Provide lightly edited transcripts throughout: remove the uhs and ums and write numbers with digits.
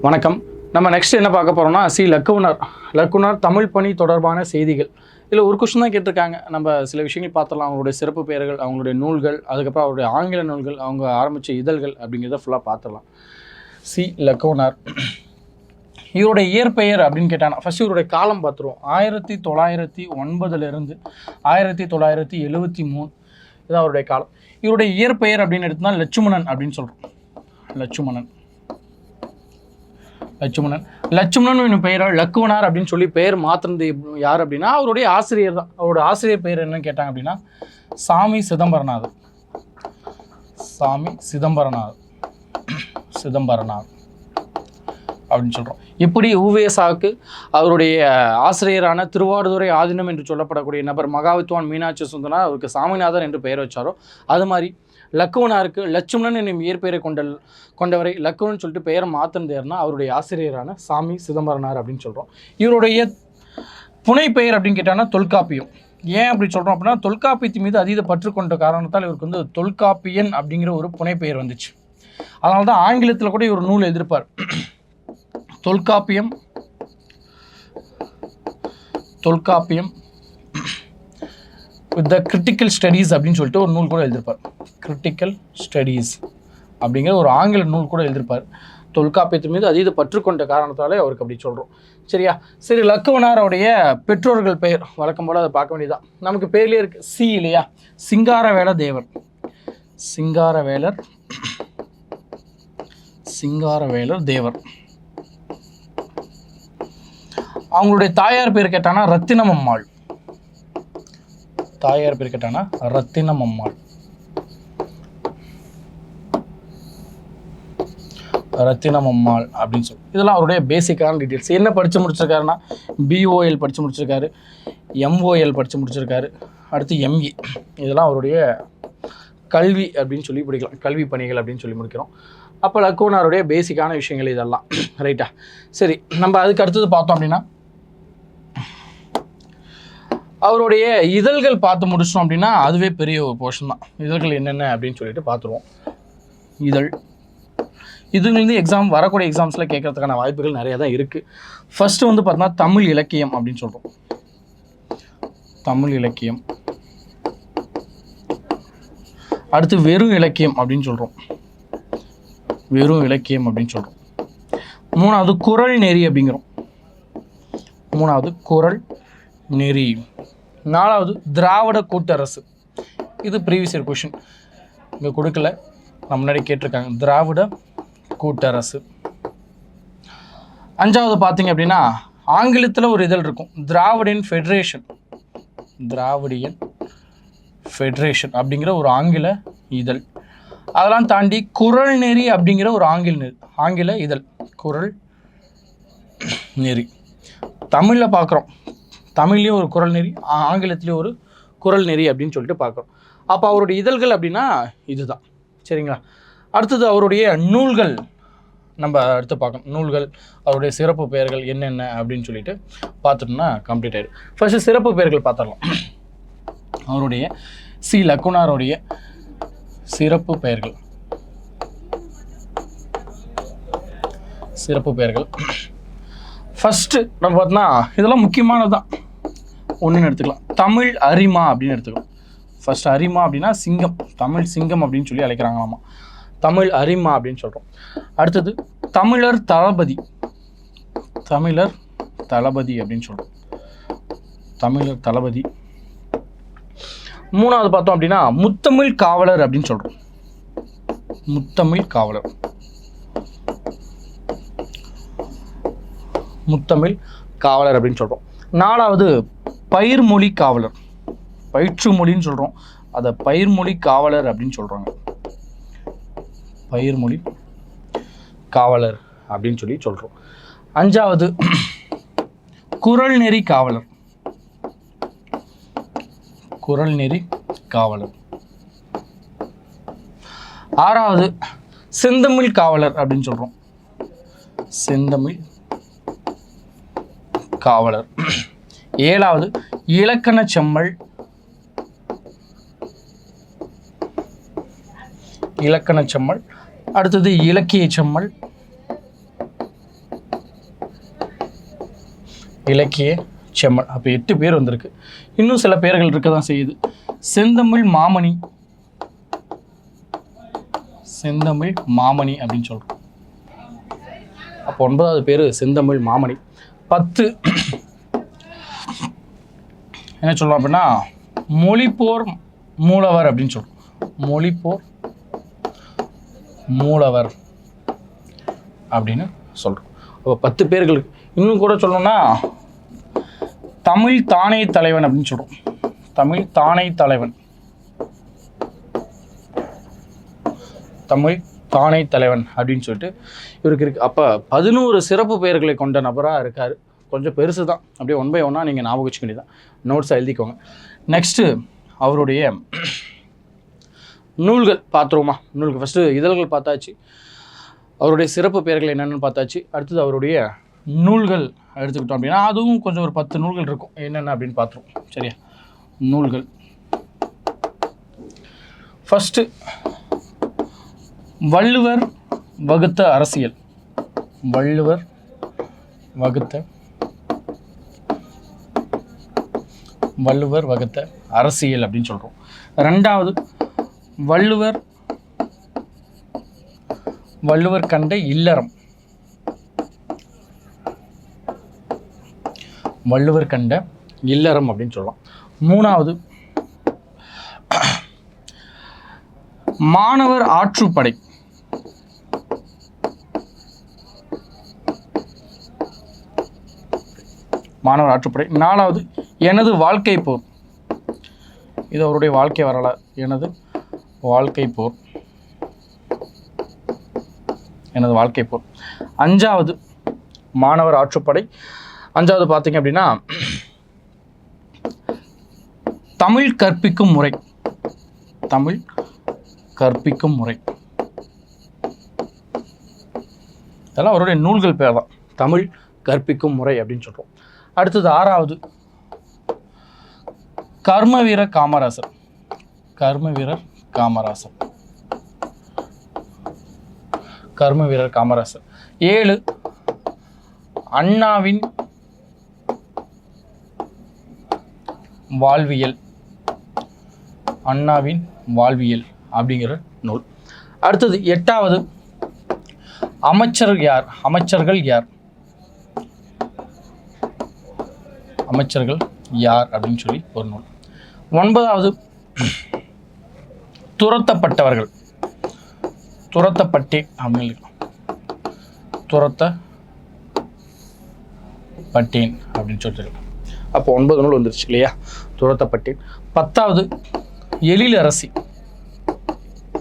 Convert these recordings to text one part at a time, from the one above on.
வணக்கம். நம்ம நெக்ஸ்ட் என்ன பார்க்க போகிறோம்னா லக்குனர் தமிழ் பணி தொடர்பான செய்திகள். இதில் ஒரு கொஸ்டின் தான் கேட்டிருக்காங்க. நம்ம சில விஷயங்கள் பார்த்துடலாம். அவங்களுடைய சிறப்பு பெயர்கள், அவங்களுடைய நூல்கள், அதுக்கப்புறம் அவருடைய ஆங்கில நூல்கள், அவங்க ஆரம்பித்த இதழ்கள் அப்படிங்கிறத ஃபுல்லாக பார்த்துடலாம். லக்குனர் இவருடைய இயற்பெயர் அப்படின்னு கேட்டாங்கன்னா ஃபஸ்ட் இவருடைய காலம் பார்த்துருவோம். 1909 1973 இதுதான் அவருடைய காலம். இவருடைய இயற்பெயர் அப்படின்னு எடுத்தோம்னா லட்சுமணன் அப்படின்னு சொல்கிறோம். லட்சுமணன் பெயர் லக்குவனார் அப்படின்னு சொல்லி பெயர் மாற்றினது யார் அப்படின்னா அவருடைய ஆசிரியர் தான். அவருடைய ஆசிரியர் பெயர் என்னன்னு கேட்டாங்க அப்படின்னா சாமி சிதம்பரநாதர் அப்படின்னு சொல்கிறோம். இப்படி உவேசாவுக்கு அவருடைய ஆசிரியரான திருவாடுதுறை ஆதீனம் என்று சொல்லப்படக்கூடிய நபர் மகாவித்வான் மீனாட்சி சுந்தரனார் அவருக்கு சாமிநாதர் என்று பெயர் வச்சாரோ, அது மாதிரி லக்குவனாருக்கு லட்சுமணன் என்னும் இயற்பெயரை கொண்டவரை லக்குவன் சொல்லிட்டு பெயரை மாற்றினதேர்னா அவருடைய ஆசிரியரான சாமி சிதம்பரனார் அப்படின்னு சொல்கிறோம். இவருடைய புனை பெயர் அப்படின்னு கேட்டாங்கன்னா தொல்காப்பியம். ஏன் அப்படி சொல்கிறோம் அப்படின்னா தொல்காப்பியத்தின் மீது அதீத பற்று கொண்ட காரணத்தால் இவருக்கு வந்து தொல்காப்பியன் அப்படிங்கிற ஒரு புனை பெயர் வந்துச்சு. அதனால தான் ஆங்கிலத்தில் கூட இவர் நூல் எழுதியிருப்பார். Tolkappiyam with the critical studies அப்படின்னு சொல்லிட்டு ஒரு நூல் கூட எழுதியிருப்பார். கிரிட்டிக்கல் ஸ்டடீஸ் அப்படிங்கிற ஒரு ஆங்கில நூல் கூட எழுதியிருப்பார். தொல்காப்பியத்தின் மீது அதீத பற்று கொண்ட காரணத்தாலே அவருக்கு அப்படி சொல்கிறோம். சரியா? சரி, லக்குவனாருடைய பெற்றோர்கள் பெயர் வழக்கம் போல் அதை பார்க்க வேண்டியதான். நமக்கு பேர்லேயே இருக்குது சி இல்லையா? சிங்காரவேல தேவர். அவங்களுடைய தாயார் பேர் கேட்டானா ரத்தினம் அம்மாள் அப்படின்னு சொல்லி இதெல்லாம் அவருடைய பேசிக்கான டீட்டெயில்ஸ். என்ன படித்து முடிச்சிருக்காருன்னா பிஓஎல் படித்து முடிச்சிருக்காரு, எம்ஓஎல் படித்து முடிச்சிருக்காரு, அடுத்து எம்இ. இதெல்லாம் அவருடைய கல்வி அப்படின்னு சொல்லி பிடிக்கலாம், கல்வி பணிகள் அப்படின்னு சொல்லி முடிக்கிறோம். அப்போ லக்குவனாருடைய பேசிக்கான விஷயங்கள் இதெல்லாம். ரைட்டா? சரி, நம்ம அதுக்கு அடுத்தது பார்த்தோம் அப்படின்னா அவருடைய இதழ்கள் பார்த்து முடிச்சோம் அப்படின்னா அதுவே பெரிய ஒரு போர்ஷன் தான். இதழ்கள் என்னென்ன அப்படின்னு சொல்லிட்டு பார்த்துருவோம். இதுலேருந்து வரக்கூடிய எக்ஸாம்ஸில் கேட்கறதுக்கான வாய்ப்புகள் நிறைய தான் இருக்குது. ஃபர்ஸ்ட் வந்து பார்த்தோன்னா தமிழ் இலக்கியம் அப்படின்னு சொல்கிறோம். அடுத்து வெறும் இலக்கியம் அப்படின்னு சொல்கிறோம். மூணாவது குறள் நெறி அப்படிங்கிறோம். நாலாவது திராவிட கூட்டரசு. இது ப்ரீவியஸ் இயர் கொஷின், இங்கே கொடுக்கல, நம்ம முன்னாடி கேட்டிருக்காங்க. திராவிட கூட்டரசு. அஞ்சாவது பார்த்தீங்க அப்படின்னா ஆங்கிலத்தில் ஒரு இதழ் இருக்கும், திராவிடியன் ஃபெடரேஷன் அப்படிங்கிற ஒரு ஆங்கில இதழ். அதெல்லாம் தாண்டி குறள் நெறி அப்படிங்கிற ஒரு ஆங்கில இதழ், குறள் நெறி. தமிழில் பார்க்குறோம், தமிழ்லேயும் ஒரு குறள் நெறி, ஆங்கிலத்துலேயும் ஒரு குறள் நெறி அப்படின்னு சொல்லிட்டு பார்க்குறோம். அப்போ அவருடைய இதழ்கள் அப்படின்னா இதுதான். சரிங்களா? அடுத்தது அவருடைய நூல்கள் நம்ம அடுத்து பார்க்கணும். நூல்கள், அவருடைய சிறப்பு பெயர்கள் என்னென்ன அப்படின்னு சொல்லிட்டு பார்த்துட்டோம்னா கம்ப்ளீட் ஆகிடும். ஃபர்ஸ்ட் சிறப்பு பெயர்கள் பார்த்துடலாம். அவருடைய லக்குவனாருடைய சிறப்பு பெயர்கள் ஃபஸ்ட்டு நம்ம பார்த்தோம்னா இதெல்லாம் முக்கியமானதுதான். ஒன்றுன்னு எடுத்துக்கலாம். தமிழ் அரிமா அப்படின்னு எடுத்துக்கலாம். ஃபர்ஸ்ட் அரிமா அப்படின்னா சிங்கம், தமிழ் சிங்கம் அப்படின்னு சொல்லி அழைக்கிறாங்களாமா. தமிழ் அரிமா அப்படின்னு சொல்கிறோம். அடுத்தது தமிழர் தளபதி அப்படின்னு சொல்கிறோம். மூணாவது பார்த்தோம் அப்படின்னா முத்தமிழ் காவலர் அப்படின்னு சொல்கிறோம். முத்தமிழ் காவலர் அப்படின்னு சொல்கிறோம். நாலாவது பயிர்மொழி காவலர், பயிற்றுமொழின்னு சொல்கிறோம், அதை பயிர்மொழி காவலர் அப்படின்னு சொல்கிறாங்க. பயிர்மொழி காவலர் அப்படின்னு சொல்லி சொல்கிறோம். அஞ்சாவது குறள் நெறி காவலர். ஆறாவது செந்தமிழ் காவலர் அப்படின்னு சொல்கிறோம். ஏழாவது இலக்கண செம்மல். அடுத்தது இலக்கிய செம்மல். இலக்கிய செம்மல். அப்போ 8 பேர் வந்திருக்கு. இன்னும் சில பேர்கள் இருக்க தான் செய்யுது. செந்தமிழ் மாமணி, செந்தமிழ் மாமணி அப்படின்னு சொல்கிறோம். அப்போ 9வது பேர் செந்தமிழ் மாமணி. 10 என்ன சொல்கிறோம் அப்படின்னா மொழிப்போர் மூலவர் அப்படின்னு சொல்கிறோம். மொழிப்போர் மூலவர் அப்படின்னு சொல்கிறோம். அப்போ 10 பேர்களுக்கு. இன்னும் கூட சொல்லணும்னா தமிழ் தானே தலைவன் அப்படின்னு சொல்கிறோம். தமிழ் தானே தலைவன், தமிழ் தானே தலைவன் அப்படின்னு சொல்லிட்டு இவருக்கு இருக்குது. அப்போ 11 சிறப்பு பெயர்களை கொண்ட நபராக இருக்கார். கொஞ்சம் பெருசு தான். அப்படியே 1 by 1 நீங்கள் ஞாபகம் வச்சுக்க வேண்டியதான். நோட்ஸை எழுதிக்கோங்க. நெக்ஸ்ட்டு அவருடைய நூல்கள் பார்த்துருவோமா? நூல்கள் ஃபஸ்ட்டு இதழ்கள் பார்த்தாச்சு, அவருடைய சிறப்பு பெயர்கள் என்னென்னு பார்த்தாச்சு. அடுத்தது அவருடைய நூல்கள் எடுத்துக்கிட்டோம் அப்படின்னா அதுவும் கொஞ்சம் ஒரு 10 நூல்கள் இருக்கும். என்னென்ன அப்படின்னு பார்த்துருவோம். சரியா? நூல்கள் ஃபஸ்ட்டு வள்ளுவர் வகுத்த அரசியல். வள்ளுவர் வகுத்த அரசியல் அப்படின்னு சொல்கிறோம். 2வது வள்ளுவர் கண்ட இல்லறம். வள்ளுவர் கண்ட இல்லறம் அப்படின்னு சொல்லலாம். 3வது மாணவர் ஆற்றுப்படை. மாணவர் ஆற்றுப்படை. 4வது எனது வாழ்க்கை போர். இது அவருடைய வாழ்க்கை வரலாறு. எனது வாழ்க்கை போர். 5வது மாணவர் ஆற்றுப்படை. 5வது பார்த்தீங்க அப்படின்னா தமிழ் கற்பிக்கும் முறை. தமிழ் கற்பிக்கும் முறை. இதெல்லாம் அவருடைய நூல்கள் பேர் தான். தமிழ் கற்பிக்கும் முறை அப்படின்னு சொல்கிறோம். அடுத்தது 6வது கர்மவீரர் காமராசர். கர்மவீரர் காமராசர். 7 அண்ணாவின் வாழ்வியல். அண்ணாவின் வாழ்வியல் அப்படிங்கிற நூல். அடுத்தது 8வது அமைச்சர்கள் யார் அப்படின்னு சொல்லி ஒரு நூல். 9வது துரத்தப்பட்டவர்கள். துரத்தப்பட்டேன் அப்படின்னு சொல்லிட்டு. அப்போ 9 நூல் வந்துருச்சு இல்லையா? துரத்தப்பட்டேன். 10வது எழிலரசி.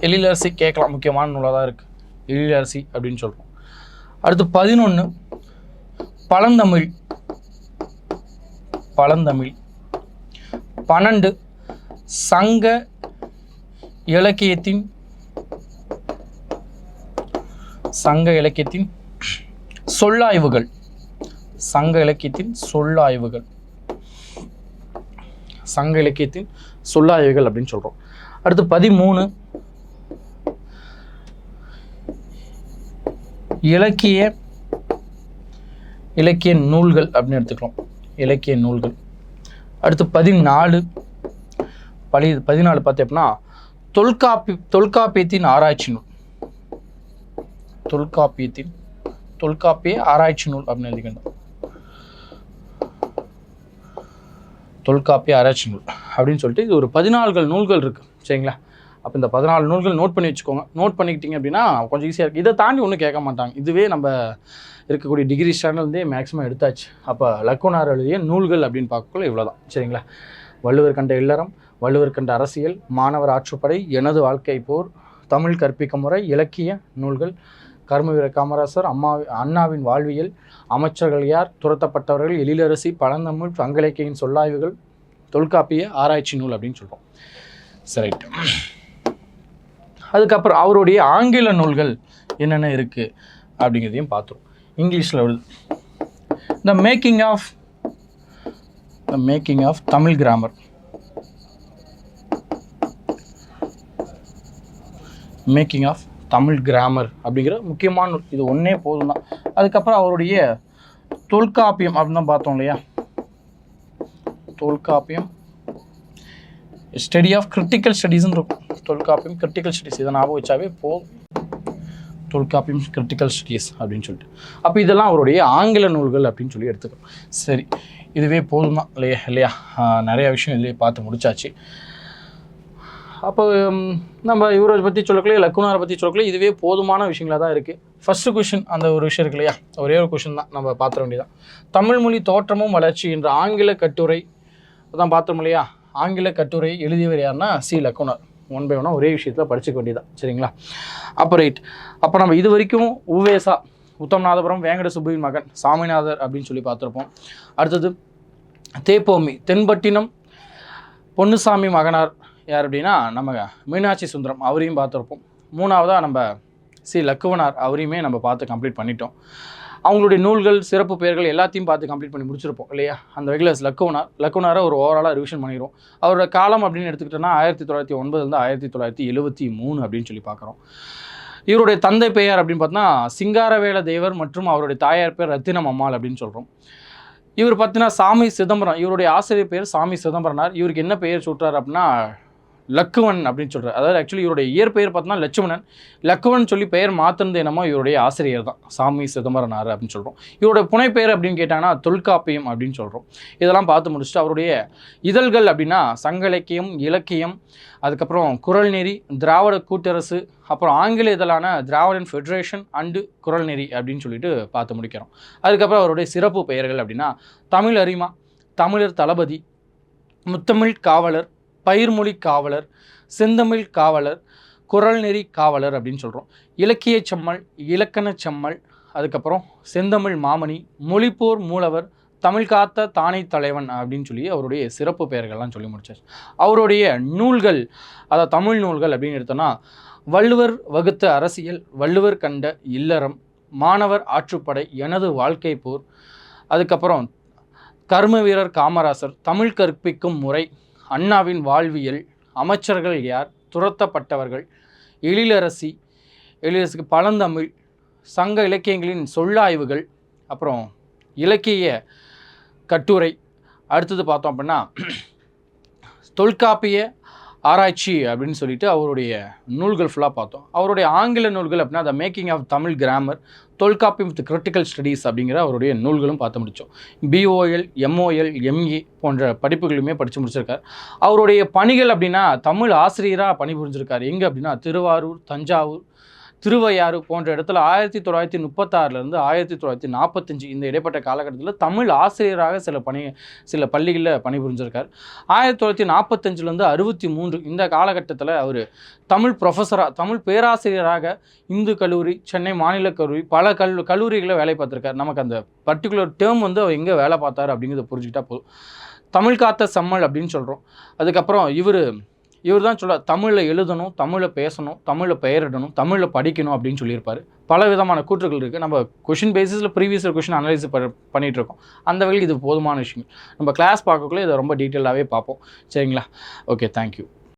எழிலரசி கேட்கலாம், முக்கியமான நூலாக தான் இருக்குது. எழிலரசி அப்படின்னு சொல்கிறோம். அடுத்து 11 பழந்தமிழ். 12 சங்க இலக்கியத்தின் சொல்லாய்வுகள். சங்க இலக்கியத்தின் சொல்லாய்வுகள் அப்படின்னு சொல்கிறோம். அடுத்து 13 இலக்கிய நூல்கள் அப்படின்னு எடுத்துக்கிறோம். இலக்கிய நூல்கள். அடுத்து 14 பார்த்தீங்கன்னா தொல்காப்பியத்தின் ஆராய்ச்சி நூல். தொல்காப்பிய ஆராய்ச்சி நூல் அப்படின்னு எழுதிக்கணும். தொல்காப்பிய ஆராய்ச்சி நூல் அப்படின்னு சொல்லிட்டு இது ஒரு 14 நூல்கள் இருக்குது. சரிங்களா? அப்போ இந்த 14 நூல்கள் நோட் பண்ணி வச்சுக்கோங்க. நோட் பண்ணிக்கிட்டீங்க அப்படின்னா கொஞ்சம் ஈஸியாக இருக்குது. இதை தாண்டி ஒன்றும் கேட்க மாட்டாங்க. இதுவே நம்ம இருக்கக்கூடிய டிகிரி ஸ்டாண்டர்ட்லேருந்தே மேக்ஸிமம் எடுத்தாச்சு. அப்போ லக்குனார் எழுதிய நூல்கள் அப்படின்னு பார்க்கக்குள்ள இவ்வளோ தான். சரிங்களா? வள்ளுவர் கண்ட இல்லறம், வள்ளுவர் கண்ட அரசியல், மாணவர் ஆற்றுப்படை, எனது வாழ்க்கை போர், தமிழ் கற்பிக்கும் முறை, இலக்கிய நூல்கள், கர்மவீரர் காமராசர், அண்ணாவின் வாழ்வியல், அமைச்சர்கள் யார், துரத்தப்பட்டவர்கள், எழிலரசி, பழந்தமிழ், சங்க இலக்கியின் சொல்லாய்வுகள், தொல்காப்பிய ஆராய்ச்சி நூல் அப்படின்னு சொல்கிறோம். சரி. அதுக்கப்புறம் அவருடைய ஆங்கில நூல்கள் என்னென்ன இருக்குது அப்படிங்கிறதையும் பார்த்துருவோம். இங்கிலீஷில் வருது. The making of Tamil grammar. Making of Tamil grammar அப்படிங்கிற முக்கியமான நூல். இது ஒன்றே போதும் தான். அதுக்கப்புறம் அவருடைய தொல்காப்பியம் அப்படின்னு தான் பார்த்தோம் இல்லையா? தொல்காப்பியம் ஸ்டடி ஆஃப் கிரிட்டிக்கல் ஸ்டடீஸ்ன்னு இருக்கும். தொல்காப்பியம் கிரிட்டிக்கல் ஸ்டடீஸ், இதை ஞாபகம் வச்சாவே போதும். தொல்காப்பியம் கிரிட்டிக்கல் ஸ்டடீஸ் அப்படின்னு சொல்லிட்டு. அப்போ இதெல்லாம் அவருடைய ஆங்கில நூல்கள் அப்படின்னு சொல்லி எடுத்துக்கணும். சரி, இதுவே போதும் தான் இல்லையா? நிறையா விஷயம் இதுலேயே பார்த்து முடிச்சாச்சு. அப்போ நம்ம இவரை பற்றி சொல்லக்கலையே, லக்குனாரை பற்றி சொல்லக்கலையே, இதுவே போதுமான விஷயங்களாக தான் இருக்குது. ஃபஸ்ட்டு கொஷின் அந்த ஒரு விஷயம் இருக்கு இல்லையா? ஒரே ஒரு கொஷின் தான் நம்ம பார்த்துட வேண்டியதான். தமிழ் மொழி தோற்றமும் வளர்ச்சி என்ற ஆங்கில கட்டுரை தான் பார்த்தோம் இல்லையா? ஆங்கில கட்டுரை எழுதியவர் யாருன்னா சி லக்குனார். 1 by 1 ஒரே விஷயத்தில் படிச்சுக்க வேண்டியதான். சரிங்களா? அப்போ ரைட். அப்போ நம்ம இது வரைக்கும் உவேசா, உத்தமநாதபுரம் வேங்கட சுப்புவின் மகன் சாமிநாதர் அப்படின்னு சொல்லி பார்த்துருப்போம். அடுத்தது தேப்போமி, தென்பட்டினம் பொன்னுசாமி மகனார் யார் அப்படின்னா நம்ம மீனாட்சி சுந்தரம், அவரையும் பார்த்துருப்போம். 3வதாக நம்ம சி லக்குவனார், அவரையுமே நம்ம பார்த்து கம்ப்ளீட் பண்ணிட்டோம். அவங்களுடைய நூல்கள், சிறப்பு பெயர்கள் எல்லாத்தையும் பார்த்து கம்ப்ளீட் பண்ணி முடிச்சிருப்போம் இல்லையா? அந்த வகையில் லக்குவனாரை ஒரு ஓவராலாக ரிவிஷன் பண்ணிடுவோம். அவரோட காலம் அப்படின்னு எடுத்துக்கிட்டோன்னா 1909 1973 அப்படின்னு சொல்லி பார்க்குறோம். இவருடைய தந்தை பெயர் அப்படின்னு பார்த்தோன்னா சிங்காரவேல தேவர் மற்றும் அவருடைய தாயார் பேர் ரத்தினம் அம்மாள் அப்படின்னு சொல்கிறோம். இவர் பார்த்தீங்கன்னா சாமி சிதம்பரம், இவருடைய ஆசிரியர் பேர் சாமி சிதம்பரனார். இவருக்கு என்ன பெயர் சூட்டுறாரு அப்படின்னா லக்குவன் அப்படின்னு சொல்கிறார். அதாவது ஆக்சுவலி இவருடைய இயற்பெயர் பார்த்தோன்னா லட்சுமணன். லக்குவன் சொல்லி பெயர் மாற்றினது என்னமோ இவருடைய ஆசிரியர் தான், சாமி சிதம்பரனார் அப்படின்னு சொல்கிறோம். இவருடைய புனைப்பெயர் அப்படின்னு கேட்டாங்கன்னா தொல்காப்பியம் அப்படின்னு சொல்கிறோம். இதெல்லாம் பார்த்து முடிச்சுட்டு அவருடைய இதழ்கள் அப்படின்னா சங்க இலக்கியம், இலக்கியம், அதுக்கப்புறம் குறள் நெறி, திராவிட கூட்டரசு, அப்புறம் ஆங்கில இதழான திராவிடன் ஃபெடரேஷன் அண்டு குறள் நெறி அப்படின்னு சொல்லிட்டு பார்த்து முடிக்கிறோம். அதுக்கப்புறம் அவருடைய சிறப்பு பெயர்கள் அப்படின்னா தமிழ் அரிமா, தமிழர் தளபதி, முத்தமிழ் காவலர், பயிர்மொழி காவலர், செந்தமிழ் காவலர், குறள் நெறி காவலர் அப்படின்னு சொல்கிறோம். இலக்கிய செம்மல், இலக்கண செம்மல், அதுக்கப்புறம் செந்தமிழ் மாமணி, மொழிப்போர் மூலவர், தமிழ் காத்த தானை தலைவன் அப்படின்னு சொல்லி அவருடைய சிறப்பு பெயர்கள்லாம் சொல்லி முடிச்சார். அவருடைய நூல்கள், அதாவது தமிழ் நூல்கள் அப்படின்னு எடுத்தோன்னா வள்ளுவர் வகுத்த அரசியல், வள்ளுவர் கண்ட இல்லறம், மாணவர் ஆற்றுப்படை, எனது வாழ்க்கை போர், அதுக்கப்புறம் கர்ம வீரர் காமராசர், தமிழ் கற்பிக்கும் முறை, அண்ணாவின் வாழ்வியல், அமைச்சர்கள் யார், துரத்தப்பட்டவர்கள், எழிலரசிக்கு பழந்தமிழ், சங்க இலக்கியங்களின் சொல்லாய்வுகள், அப்புறம் இலக்கிய கட்டுரை. அடுத்தது பார்த்தோம் அப்படின்னா தொல்காப்பிய ஆராய்ச்சி அப்படின்னு சொல்லிட்டு அவருடைய நூல்கள் ஃபுல்லாக பார்த்தோம். அவருடைய ஆங்கில நூல்கள் அப்படின்னா the making of Tamil grammar, Tolkappiyam with critical studies அப்படிங்கிற அவருடைய நூல்களும் பார்த்து முடித்தோம். பிஓஎல், எம்ஓஎல், எம்ஏ போன்ற படிப்புகளுமே படித்து முடிச்சிருக்கார். அவருடைய பணிகள் அப்படின்னா தமிழ் ஆசிரியராக பணிபுரிஞ்சிருக்கார். எங்கே அப்படின்னா திருவாரூர், தஞ்சாவூர், திருவையாறு போன்ற இடத்துல 1936 1945 இந்த இடைப்பட்ட காலகட்டத்தில் தமிழ் ஆசிரியராக சில பள்ளிகளில் பணிபுரிஞ்சிருக்கார். 1945 63 இந்த காலகட்டத்தில் அவர் தமிழ் ப்ரொஃபஸராக, தமிழ் பேராசிரியராக இந்து கல்லூரி, சென்னை மாநில கல்லூரி, பல கல்லூரிகளில் வேலை பார்த்துருக்கார். நமக்கு அந்த பர்டிகுலர் டேர்ம் அவர் எங்கே வேலை பார்த்தார் அப்படிங்கிறத புரிஞ்சுக்கிட்டா போதும். தமிழ் காத்த செம்மல் அப்படின்னு சொல்கிறோம். அதுக்கப்புறம் இவர் தான் சொல்ல தமிழில் எழுதணும், தமிழில் பேசணும், தமிழில் பெயரிடணும், தமிழில் படிக்கணும் அப்படின்னு சொல்லியிருப்பார். பல விதமான கூற்றுகள் இருக்குது. நம்ம கொஷின் பேசிஸில் ப்ரீவியஸ் கொஷின் அனலைஸ் பண்ணிகிட்ருக்கோம். அந்த வகையில் இது போதுமான விஷயம். நம்ம கிளாஸ் பார்க்கக்குள்ளே இதை ரொம்ப டீட்டெயிலாகவே பார்ப்போம். சரிங்களா? Okay, thank you.